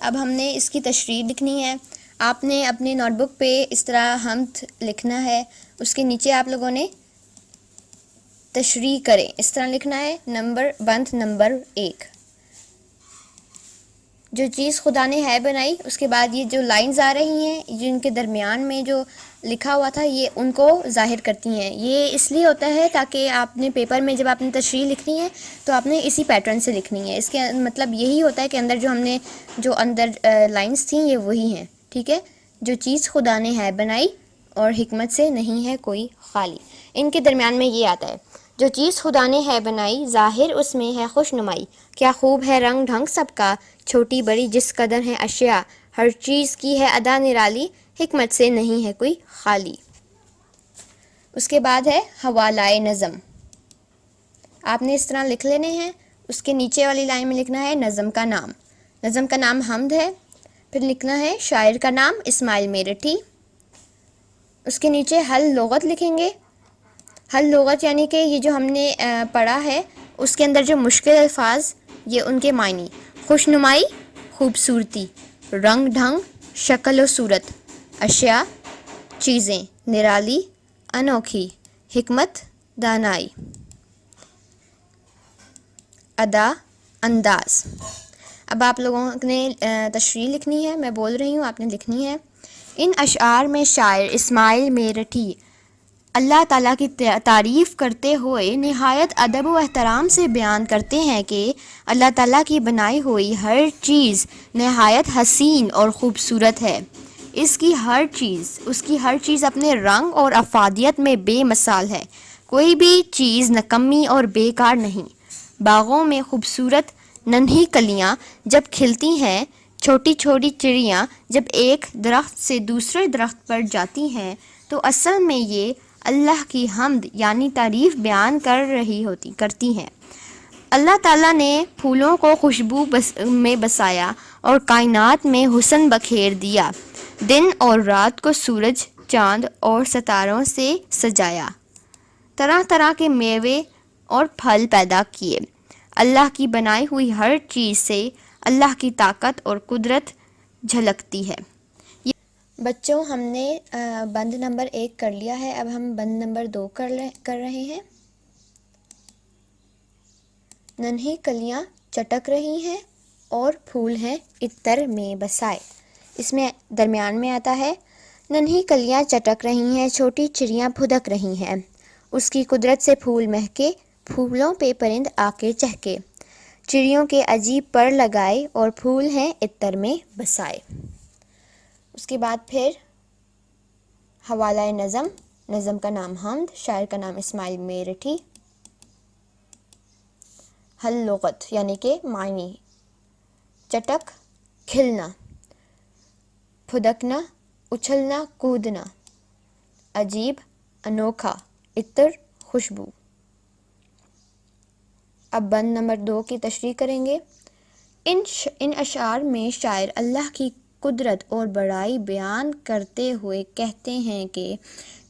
اب ہم نے اس کی تشریح لکھنی ہے. آپ نے اپنے نوٹ بک پہ اس طرح حمد لکھنا ہے، اس کے نیچے آپ لوگوں نے تشریح کریں اس طرح لکھنا ہے. بند نمبر 1، جو چیز خدا نے ہے بنائی، اس کے بعد یہ جو لائنز آ رہی ہیں جن کے درمیان میں جو لکھا ہوا تھا یہ ان کو ظاہر کرتی ہیں. یہ اس لیے ہوتا ہے تاکہ آپ نے پیپر میں جب آپ نے تشریح لکھنی ہے تو آپ نے اسی پیٹرن سے لکھنی ہے. اس کے مطلب یہی ہوتا ہے کہ اندر جو ہم نے جو اندر لائنز تھیں یہ وہی ہیں. ٹھیک ہے، جو چیز خدا نے ہے بنائی اور حکمت سے نہیں ہے کوئی خالی. ان کے درمیان میں یہ آتا ہے، جو چیز خدا نے ہے بنائی، ظاہر اس میں ہے خوش نمائی. کیا خوب ہے رنگ ڈھنگ سب کا، چھوٹی بڑی جس قدر ہے اشیاء. ہر چیز کی ہے ادا نرالی، حکمت سے نہیں ہے کوئی خالی. اس کے بعد ہے حوالۂ نظم. آپ نے اس طرح لکھ لینے ہیں. اس کے نیچے والی لائن میں لکھنا ہے نظم کا نام. نظم کا نام حمد ہے. پھر لکھنا ہے شاعر کا نام اسماعیل میرٹھی. اس کے نیچے حل لغت لکھیں گے. حل لغت یعنی کہ یہ جو ہم نے پڑھا ہے اس کے اندر جو مشکل الفاظ یہ ان کے معنی. خوش نمائی خوبصورتی، رنگ ڈھنگ شکل و صورت، اشیاء چیزیں، نرالی انوکھی، حکمت دانائی، ادا انداز. اب آپ لوگوں نے تشریح لکھنی ہے، میں بول رہی ہوں آپ نے لکھنی ہے. ان اشعار میں شاعر اسماعیل میرٹھی اللہ تعالیٰ کی تعریف کرتے ہوئے نہایت ادب و احترام سے بیان کرتے ہیں کہ اللہ تعالیٰ کی بنائی ہوئی ہر چیز نہایت حسین اور خوبصورت ہے. اس کی ہر چیز اپنے رنگ اور افادیت میں بے مثال ہے. کوئی بھی چیز نکمی اور بیکار نہیں. باغوں میں خوبصورت ننھی کلیاں جب کھلتی ہیں، چھوٹی چھوٹی چڑیاں جب ایک درخت سے دوسرے درخت پر جاتی ہیں تو اصل میں یہ اللہ کی حمد یعنی تعریف بیان کرتی ہیں. اللہ تعالیٰ نے پھولوں کو خوشبو میں بسایا اور کائنات میں حسن بکھیر دیا. دن اور رات کو سورج، چاند اور ستاروں سے سجایا. طرح طرح کے میوے اور پھل پیدا کیے. اللہ کی بنائی ہوئی ہر چیز سے اللہ کی طاقت اور قدرت جھلکتی ہے. بچوں ہم نے بند نمبر 1 کر لیا ہے. اب ہم بند نمبر 2 کر رہے ہیں. ننھی کلیاں چٹک رہی ہیں اور پھول ہیں عطر میں بسائے. اس میں درمیان میں آتا ہے ننھی کلیاں چٹک رہی ہیں، چھوٹی چڑیاں پھدک رہی ہیں. اس کی قدرت سے پھول مہکے، پھولوں پہ پرند آ کے چہکے. چڑیوں کے عجیب پر لگائے اور پھول ہیں عطر میں بسائے. اس کے بعد پھر حوالۂ نظم. نظم کا نام حمد، شاعر کا نام اسماعیل میرٹھی. حل لغت یعنی کہ معنی. چٹک کھلنا، پھدکنا اچھلنا کودنا، عجیب انوکھا، عطر خوشبو. اب بند نمبر 2 کی تشریح کریں گے. ان اشعار میں شاعر اللہ کی قدرت اور بڑائی بیان کرتے ہوئے کہتے ہیں کہ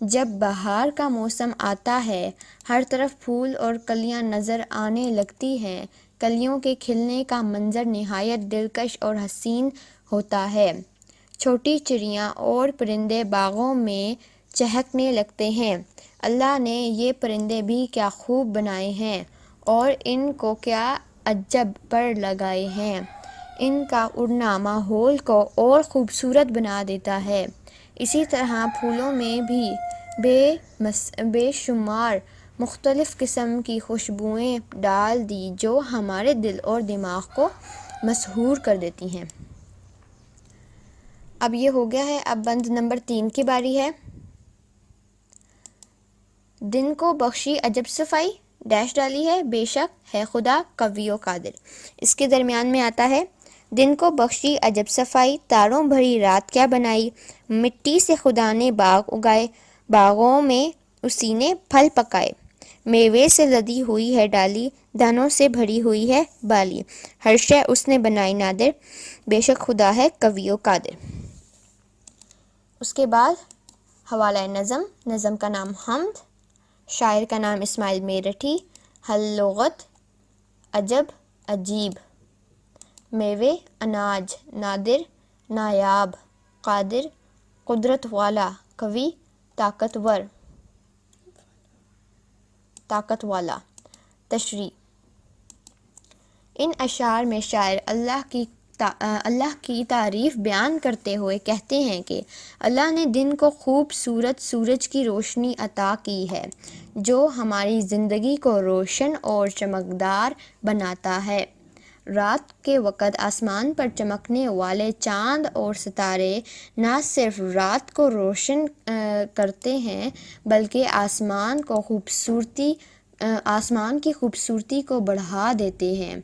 جب بہار کا موسم آتا ہے ہر طرف پھول اور کلیاں نظر آنے لگتی ہیں. کلیوں کے کھلنے کا منظر نہایت دلکش اور حسین ہوتا ہے. چھوٹی چڑیاں اور پرندے باغوں میں چہکنے لگتے ہیں. اللہ نے یہ پرندے بھی کیا خوب بنائے ہیں اور ان کو کیا عجب پر لگائے ہیں. ان کا اڑنا ماحول کو اور خوبصورت بنا دیتا ہے. اسی طرح پھولوں میں بھی بے شمار مختلف قسم کی خوشبوئیں ڈال دی جو ہمارے دل اور دماغ کو مسحور کر دیتی ہیں. اب یہ ہو گیا ہے. اب بند نمبر 3 کی باری ہے. دن کو بخشی عجب صفائی، ڈیش ڈالی ہے، بے شک ہے خدا قوی و قادر. اس کے درمیان میں آتا ہے دن کو بخشی عجب صفائی، تاروں بھری رات کیا بنائی. مٹی سے خدا نے باغ اگائے، باغوں میں اسی نے پھل پکائے. میوے سے لدی ہوئی ہے ڈالی، دانوں سے بھری ہوئی ہے بالی. ہر شے اس نے بنائی نادر، بے شک خدا ہے قوی و قادر. اس کے بعد حوالۂ نظم. نظم کا نام حمد، شاعر کا نام اسماعیل میرٹھی. حل لغت عجب عجیب. میوے اناج نادر نایاب قادر قدرت والا قوی طاقتور طاقت والا تشریح ان اشعار میں شاعر اللہ کی تعریف بیان کرتے ہوئے کہتے ہیں کہ اللہ نے دن کو خوبصورت سورج کی روشنی عطا کی ہے جو ہماری زندگی کو روشن اور چمکدار بناتا ہے۔ رات کے وقت آسمان پر چمکنے والے چاند اور ستارے نہ صرف رات کو روشن کرتے ہیں بلکہ آسمان کی خوبصورتی کو بڑھا دیتے ہیں۔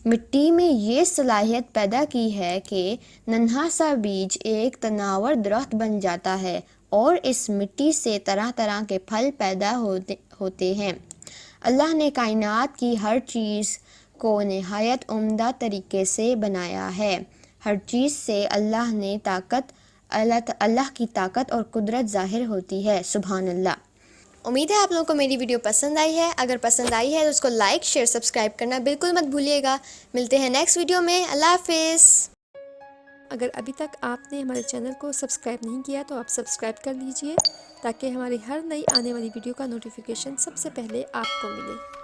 مٹی میں یہ صلاحیت پیدا کی ہے کہ ننھا سا بیج ایک تناور درخت بن جاتا ہے اور اس مٹی سے طرح طرح کے پھل پیدا ہوتے ہیں۔ اللہ نے کائنات کی ہر چیز کو نہایت عمدہ طریقے سے بنایا ہے۔ ہر چیز سے اللہ کی طاقت اور قدرت ظاہر ہوتی ہے۔ سبحان اللہ۔ امید ہے آپ لوگوں کو میری ویڈیو پسند آئی ہے۔ اگر پسند آئی ہے تو اس کو لائک شیئر سبسکرائب کرنا بالکل مت بھولیے گا۔ ملتے ہیں نیکسٹ ویڈیو میں۔ اللہ حافظ۔ اگر ابھی تک آپ نے ہمارے چینل کو سبسکرائب نہیں کیا تو آپ سبسکرائب کر لیجئے تاکہ ہماری ہر نئی آنے والی ویڈیو کا نوٹیفیکیشن سب سے پہلے آپ کو ملے۔